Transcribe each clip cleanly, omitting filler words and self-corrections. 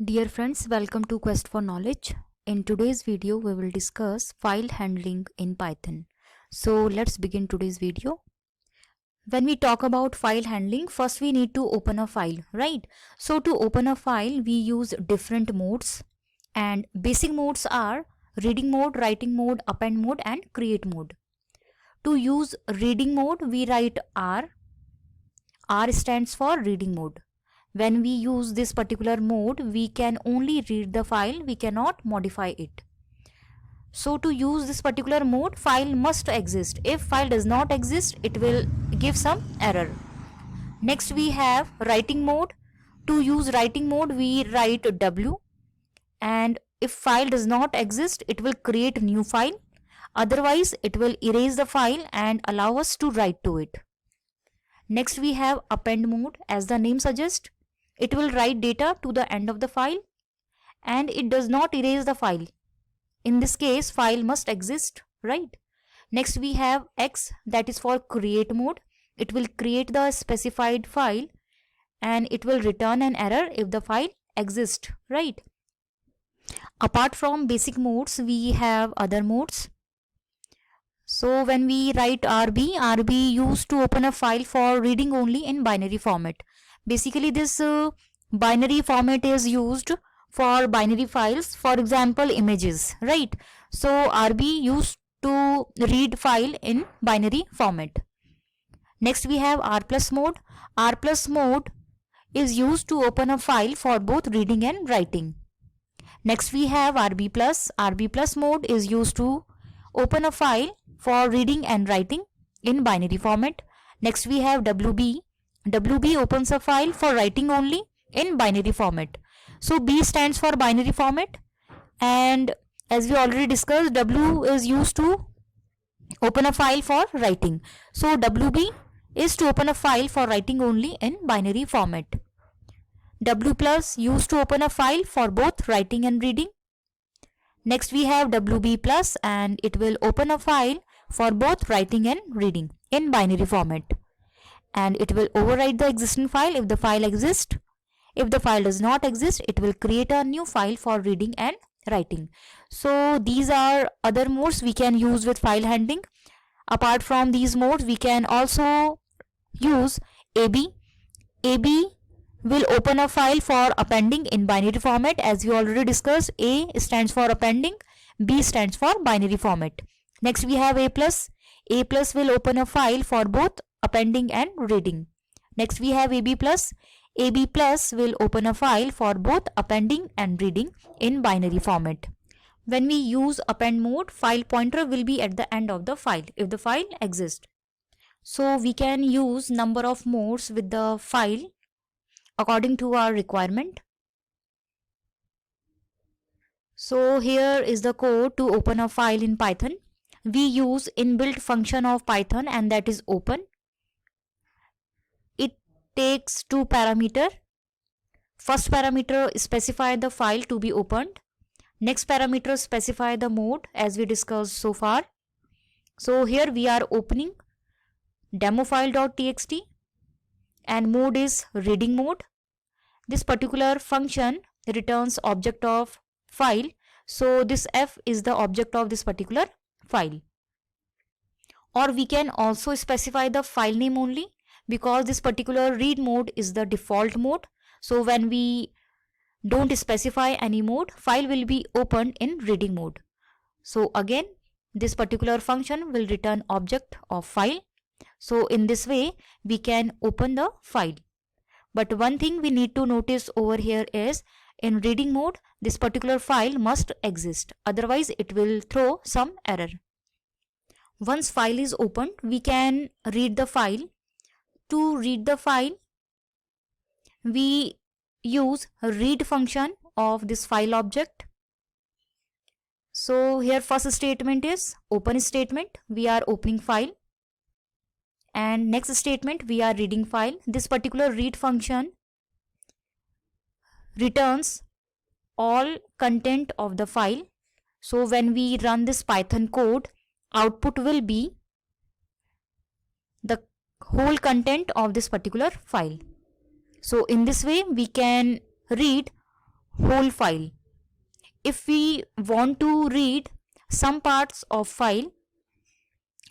Dear friends, welcome to Quest for Knowledge. In today's video, we will discuss file handling in Python. So let's begin today's video. When we talk about file handling, first we need to open a file, right? So to open a file, we use different modes, and basic modes are reading mode, writing mode, append mode, and create mode. To use reading mode, we write R. R stands for reading mode. When we use this particular mode, we can only read the file, we cannot modify it. So to use this particular mode, file must exist. If file does not exist, it will give some error. Next we have writing mode. To use writing mode, we write W, and if file does not exist, it will create new file. Otherwise, it will erase the file and allow us to write to it. Next we have append mode. As the name suggests, it will write data to the end of the file and it does not erase the file. In this case, file must exist, right? Next we have X, that is for create mode. It will create the specified file and it will return an error if the file exists, right? Apart from basic modes, we have other modes. So when we write RB used to open a file for reading only in binary format. Basically, this binary format is used for binary files, for example, images, right? So RB used to read file in binary format. Next we have R plus mode. R plus mode is used to open a file for both reading and writing. Next we have RB plus. RB plus mode is used to open a file for reading and writing in binary format. Next we have WB. WB opens a file for writing only in binary format. So B stands for binary format, and as we already discussed, W is used to open a file for writing. So WB is to open a file for writing only in binary format. W plus used to open a file for both writing and reading. Next we have WB plus, and it will open a file for both writing and reading in binary format. And it will overwrite the existing file if the file exists. If the file does not exist, it will create a new file for reading and writing. So these are other modes we can use with file handling. Apart from these modes, we can also use AB. AB will open a file for appending in binary format. As we already discussed, A stands for appending, B stands for binary format. Next we have A plus. A plus will open a file for both appending and reading. Next we have AB plus. AB plus will open a file for both appending and reading in binary format. When we use append mode, file pointer will be at the end of the file if the file exists. So we can use number of modes with the file according to our requirement. So here is the code to open a file in Python. We use inbuilt function of Python, and that is open. It takes two parameters. First parameter specify the file to be opened. Next parameter specify the mode, as we discussed so far. So here we are opening demo file.txt and mode is reading mode. This particular function returns object of file. So this F is the object of this particular file. Or we can also specify the file name only, because this particular read mode is the default mode. So when we don't specify any mode, file will be opened in reading mode. So again, this particular function will return object of file. So in this way, we can open the file. But one thing we need to notice over here is, in reading mode, this particular file must exist. Otherwise, it will throw some error. Once file is opened, we can read the file. To read the file, we use read function of this file object. So here first statement is open statement. We are opening file. And next statement, we are reading file. This particular read function returns all content of the file. So when we run this Python code, output will be the whole content of this particular file. So in this way, we can read whole file. If we want to read some parts of file,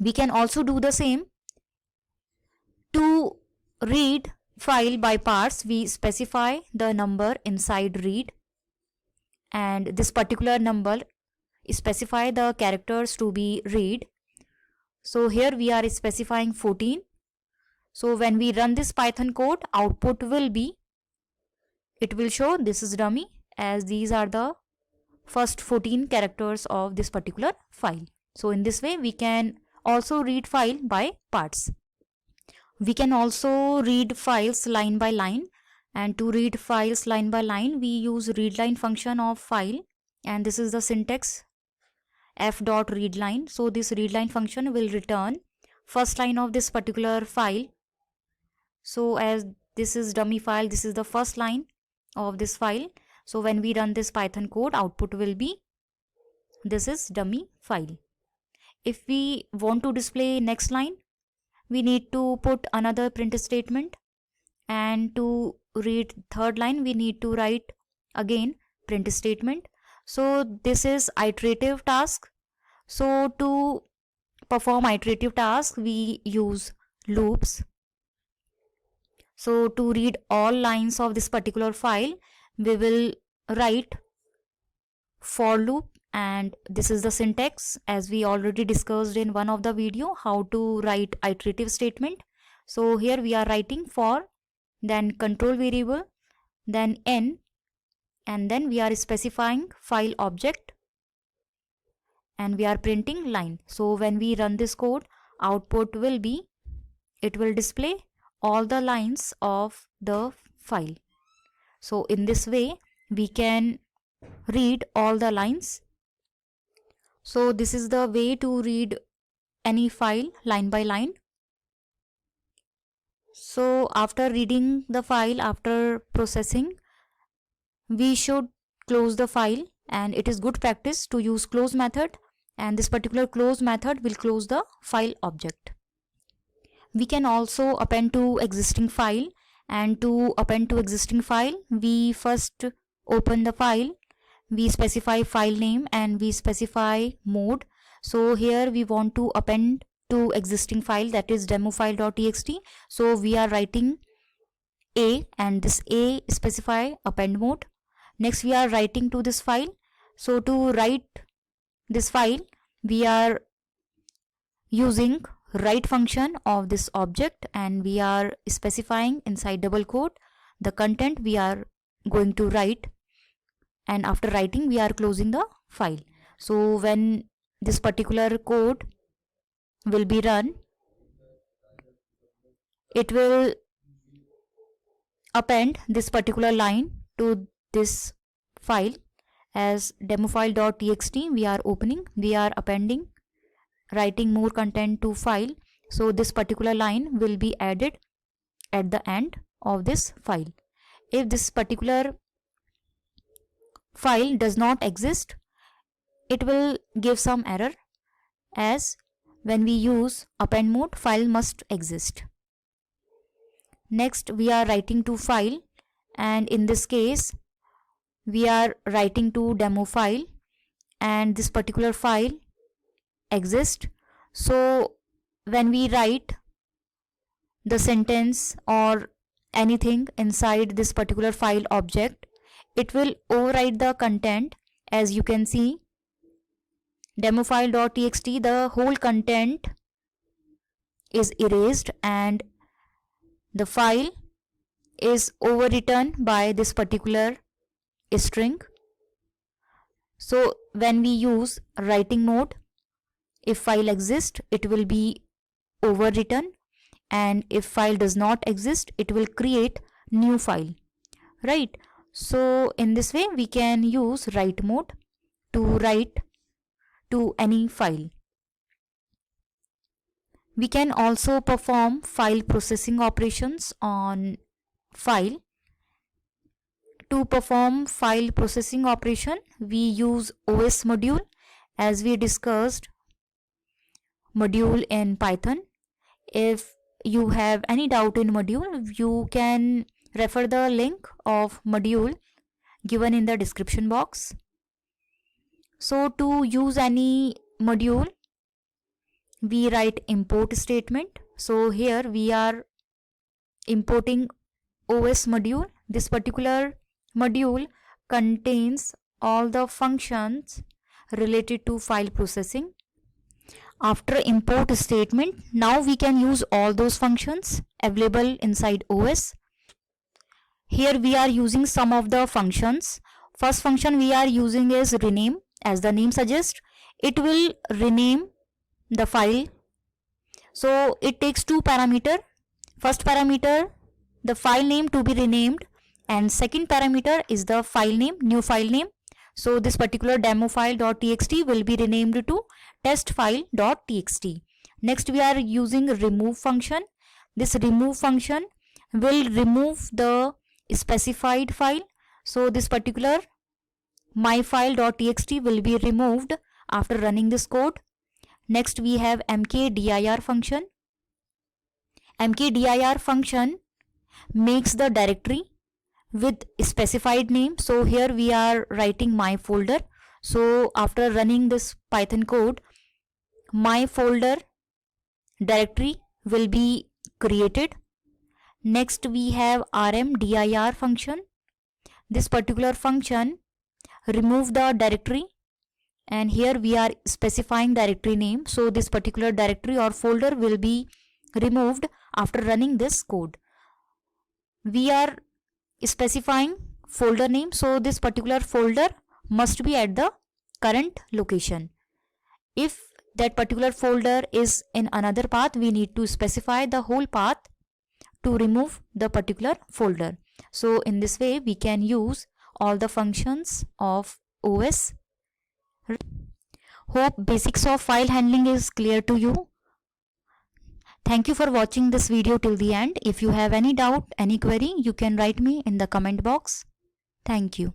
we can also do the same. To read file by parts, we specify the number inside read, and this particular number specify the characters to be read. So here we are specifying 14. So when we run this Python code, output will be, it will show this is dummy, as these are the first 14 characters of this particular file. So in this way we can also read file by parts. We can also read files line by line, and to read files line by line we use readline function of file, and this is the syntax f.readline. So this readline function will return first line of this particular file. So as this is dummy file, this is the first line of this file. So when we run this Python code, output will be this is dummy file. If we want to display next line, we need to put another print statement, and to read third line we need to write again print statement. So this is iterative task. So to perform iterative task we use loops. So to read all lines of this particular file, we will write for loop, and this is the syntax as we already discussed in one of the video how to write iterative statement. So here we are writing for, then control variable, then n, and then we are specifying file object, and we are printing line. So when we run this code, output will be, it will display all the lines of the file. So in this way we can read all the lines. So this is the way to read any file line by line. So after reading the file, after processing, we should close the file, and it is good practice to use close method, and this particular close method will close the file object. We can also append to existing file, and to append to existing file we first open the file, we specify file name, and we specify mode. So here we want to append to existing file, that is demo file.txt. so we are writing a, and this a specify append mode. Next we are writing to this file. So to write this file we are using write function of this object, and we are specifying inside double quote the content we are going to write, and after writing we are closing the file. So when this particular code will be run, it will append this particular line to this file. As demo file.txt we are opening, we are appending, writing more content to file. So this particular line will be added at the end of this file. If this particular file does not exist, it will give some error, as when we use append mode file must exist. Next we are writing to file, and in this case we are writing to demo file, and this particular file exists. So when we write the sentence or anything inside this particular file object, it will override the content. As you can see, demo file.txt, the whole content is erased and the file is overwritten by this particular string. So when we use writing mode, if file exists it will be overwritten, and if file does not exist it will create new file, right? So in this way we can use write mode to write to any file. We can also perform file processing operations on file. To perform file processing operation we use OS module, as we discussed module in Python. If you have any doubt in module, you can refer the link of module given in the description box. So to use any module, we write import statement. So here we are importing OS module. This particular module contains all the functions related to file processing. After import statement, now we can use all those functions available inside OS. Here we are using some of the functions. First function we are using is rename. As the name suggests, it will rename the file. So it takes two parameters. First parameter, the file name to be renamed, and second parameter is the file name, new file name. So this particular demo file.txt will be renamed to test file.txt. Next we are using remove function. This remove function will remove the specified file. So this particular myfile.txt will be removed after running this code. Next we have mkdir function. Mkdir function makes the directory with specified name. So here we are writing my folder. So after running this Python code, my folder directory will be created. Next we have rmdir function. This particular function remove the directory, and here we are specifying directory name. So this particular directory or folder will be removed after running this code. We are specifying folder name, so this particular folder must be at the current location. If that particular folder is in another path, we need to specify the whole path to remove the particular folder. So in this way we can use all the functions of OS. Hope basics of file handling is clear to you. Thank you for watching this video till the end. If you have any doubt, any query, you can write me in the comment box. Thank you.